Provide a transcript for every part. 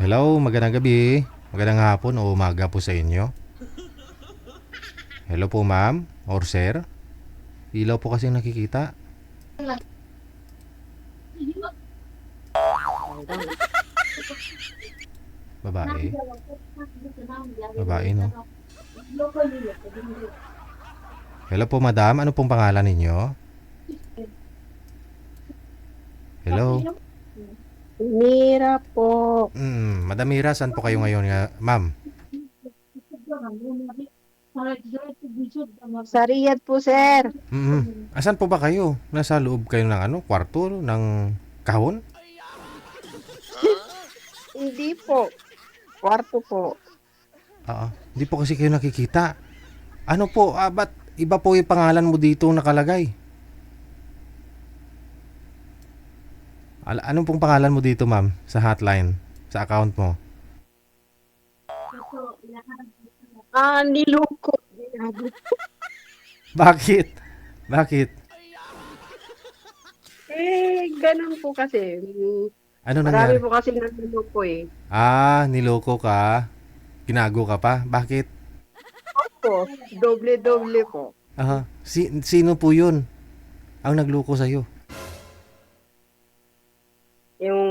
Hello, magandang gabi. Magandang hapon o umaga po sa inyo. Hello po ma'am or sir. Ilaw po kasi nakikita. Babae. Babae no. Hello po madam, ano pong pangalan ninyo? Hello. Mira po. Madam Mira, saan po kayo ngayon nga, ma'am? Sa Riyadh po, sir. Asan po ba kayo? Nasa loob kayo ng kwarto ng kahon? Hindi po. Kwarto po. Oo. Hindi po kasi kayo nakikita. Ano po, ba't iba po yung pangalan mo dito nakalagay? Anong pong pangalan mo dito, ma'am? Sa hotline? Sa account mo? Niloko. Bakit? Bakit? Ganun po kasi. Ano Marami nangyari? po kasi niloko eh. Niloko ka. Ginago ka pa. Bakit? Opo, doble-doble po. Sino po yun ang nagloko sa'yo? Yung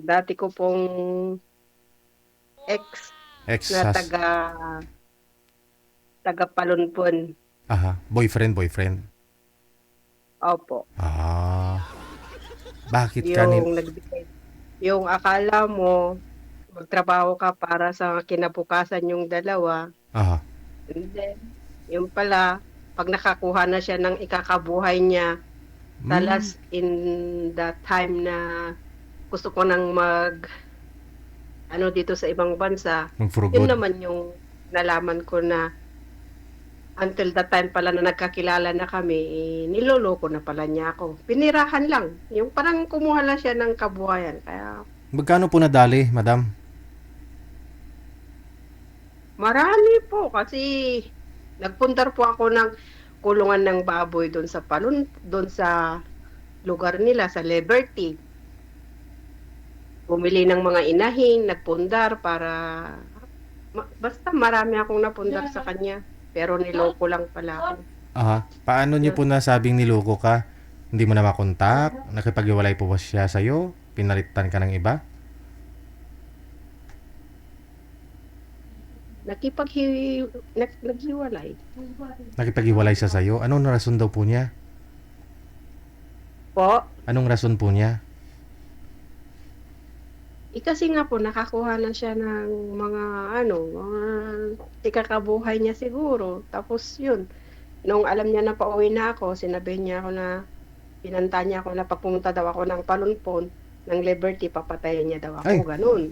dati ko pong ex na Ex-hus... taga Palunpon. Boyfriend. Opo. Bakit ka Yung nagbigay. Yung akala mo magtrabaho ka para sa kinabukasan yung dalawa. And then, yung pala, pag nakakuha na siya ng ikakabuhay niya, talas in the time na gusto ko nang dito sa ibang bansa, yun magfurugod? naman yung nalaman ko na until the time pala na nagkakilala na kami, niloloko na pala niya ako. Pinirahan lang. Yung parang kumuha lang siya ng kabuhayan. Kaya Magkano po nadali, madam? marami po kasi nagpuntar po ako ng kulungan ng baboy doon sa lugar nila sa Liberty. Bumili ng mga inahin, nagpundar para basta marami akong napundar sa kanya. Pero niloko lang pala ako. Paano niyo po nasabing niloko ka? Hindi mo na makontak? Nakipag-iwalay po ba siya sa'yo? Pinalitan ka ng iba? Naghiwalay. Nakipag-iwalay siya sa'yo? Anong rason daw po niya? Po, Anong rason po niya? kasi nga po nakakuha na siya ng mga mga ikakabuhay niya siguro. Tapos yun, nung alam niya na pauwi na ako, sinabi niya ako na pinanta niya ako na pag pumunta daw ako ng Palunpon, ng Liberty, papatayin niya daw ako, Ay, ganun.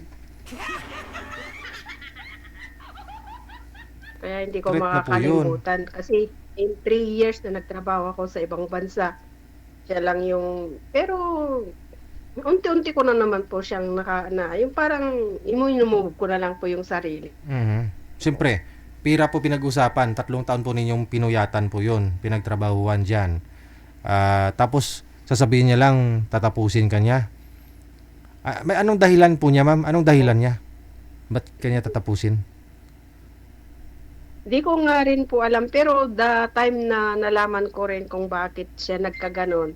Kaya hindi ko threat na po yun. makakalimutan kasi in 3 years na nagtrabaho ako sa ibang bansa, siya lang yung, pero unti-unti ko na naman po siyang yung parang inumove ko na lang po yung sarili. Siyempre, pira po pinag-usapan. 3 taon po ninyong pinuyatan po yun. Pinagtrabahuan dyan. Tapos, sasabihin niya lang, tatapusin ka niya. May anong dahilan po niya, ma'am? Anong dahilan niya? Ba't kanya tatapusin? Di ko nga rin po alam, pero the time na nalaman ko rin kung bakit siya nagkaganon,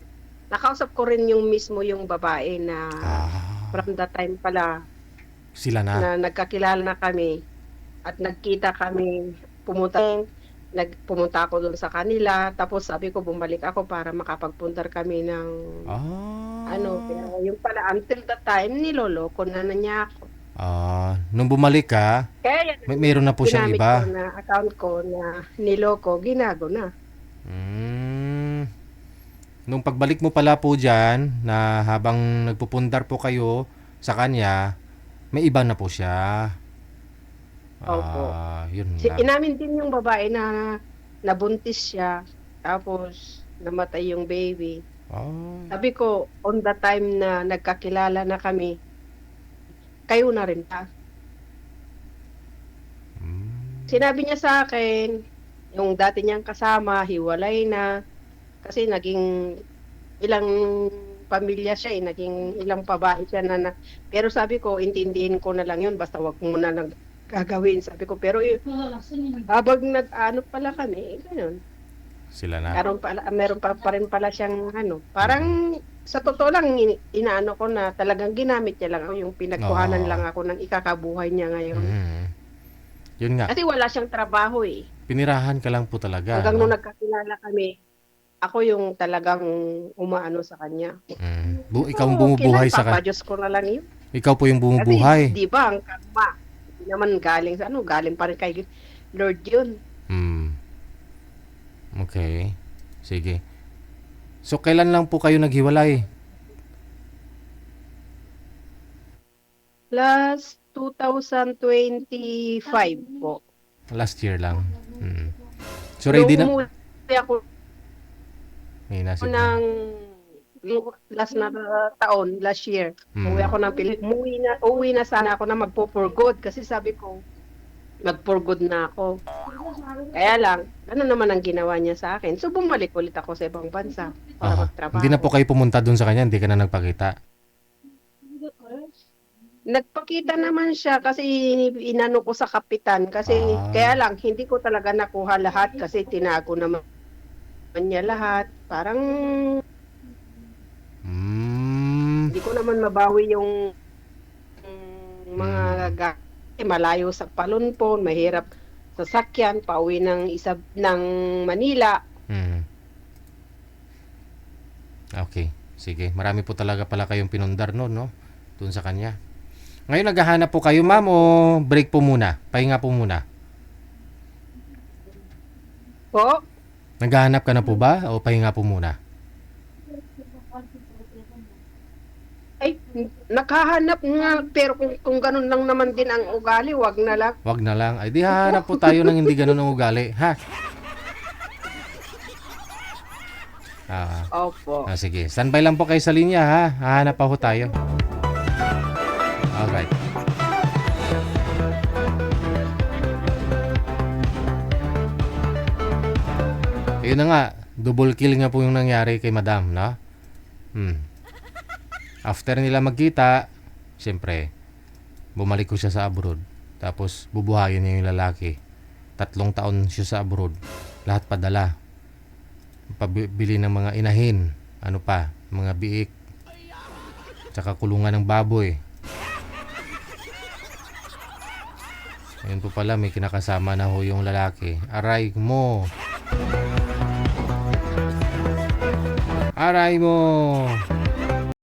nakausap ko rin yung mismo yung babae na from the time pala Sila na. na nagkakilala na kami at nagkita kami, pumunta ako doon sa kanila, tapos sabi ko bumalik ako para makapagpuntar kami ng pero yung pala until the time niloloko na niya ako. Nung bumalik ka, Kaya mayroon na po siyang ginamit iba. ko na account ko na niloko, ginago na. Nung pagbalik mo pala po dyan, na habang nagpupundar po kayo sa kanya, may iba na po siya. Opo. Yun lang. Inamin din yung babae na nabuntis siya, tapos namatay yung baby. Sabi ko, on the time na nagkakilala na kami, kayo na rin pa. Sinabi niya sa akin, yung dati niyang kasama, hiwalay na, kasi naging ilang pamilya siya, naging ilang babae siya pero sabi ko intindihin ko na lang 'yun basta wag mo na lang gagawin sabi ko. Pero habang nag-ano pala kami, gano'n. Sila na. Meron pa rin pala siyang parang sa totoo lang inaano ko na talagang ginamit niya lang ako, yung pinagkuhanan lang ako ng ikakabuhay niya ngayon. Yun nga. Kasi wala siyang trabaho eh. Pinirahan ka lang po talaga. Hanggang nung nagkakilala kami, ako yung talagang umaano sa kanya. Ikaw ang bumubuhay sa kanya. Diyos ko na lang yun. Ikaw po yung bumubuhay. Kasi di ba ang karma, hindi naman galing sa galing pa rin kay Lord yun. Okay. Sige. So, kailan lang po kayo naghiwalay? Last 2025 po. Last year lang. So, ready na? Umuwi ako Nasip ng last na taon, last year. Umuwi ako ng uwi na sana ako na magpo-for good kasi sabi ko, mag-for good na ako. Kaya lang, ano naman ang ginawa niya sa akin? So, bumalik ulit ako sa ibang bansa para magtrabaho. Hindi na po kayo pumunta dun sa kanya? Hindi ka na nagpakita? Nagpakita naman siya kasi inano ko sa kapitan. Kasi kaya lang, hindi ko talaga nakuha lahat kasi tinago naman niya lahat. Parang hindi ko naman mabawi yung mga malayo sa Palunpon, mahirap sasakyan, pauwi ng Manila. Okay, sige. Marami po talaga pala kayong pinundar no? Doon sa kanya. Ngayon naghahanap po kayo, ma'am, o break po muna? Pahinga po muna? Po? Naghahanap ka na po ba o pahinga po muna? Ay, nakahanap nga, pero kung ganun lang naman din ang ugali, wag na lang. Wag na lang. Ay, di hahanap po tayo ng hindi ganun ang ugali, ha? Opo. Sige, standby lang po kayo sa linya, ha? Hahanap pa po tayo. Alright. Ayun na nga, double kill nga po yung nangyari kay madam, no? After nila magkita, siyempre, bumalik ko siya sa abroad. Tapos, bubuhayin niya yung lalaki. 3 taon siya sa abroad. Lahat padala. Pabili ng mga inahin. Ano pa? Mga biik. Tsaka kulungan ng baboy. Ayun po pala, may kinakasama na ho yung lalaki. Aray mo! Aray mo!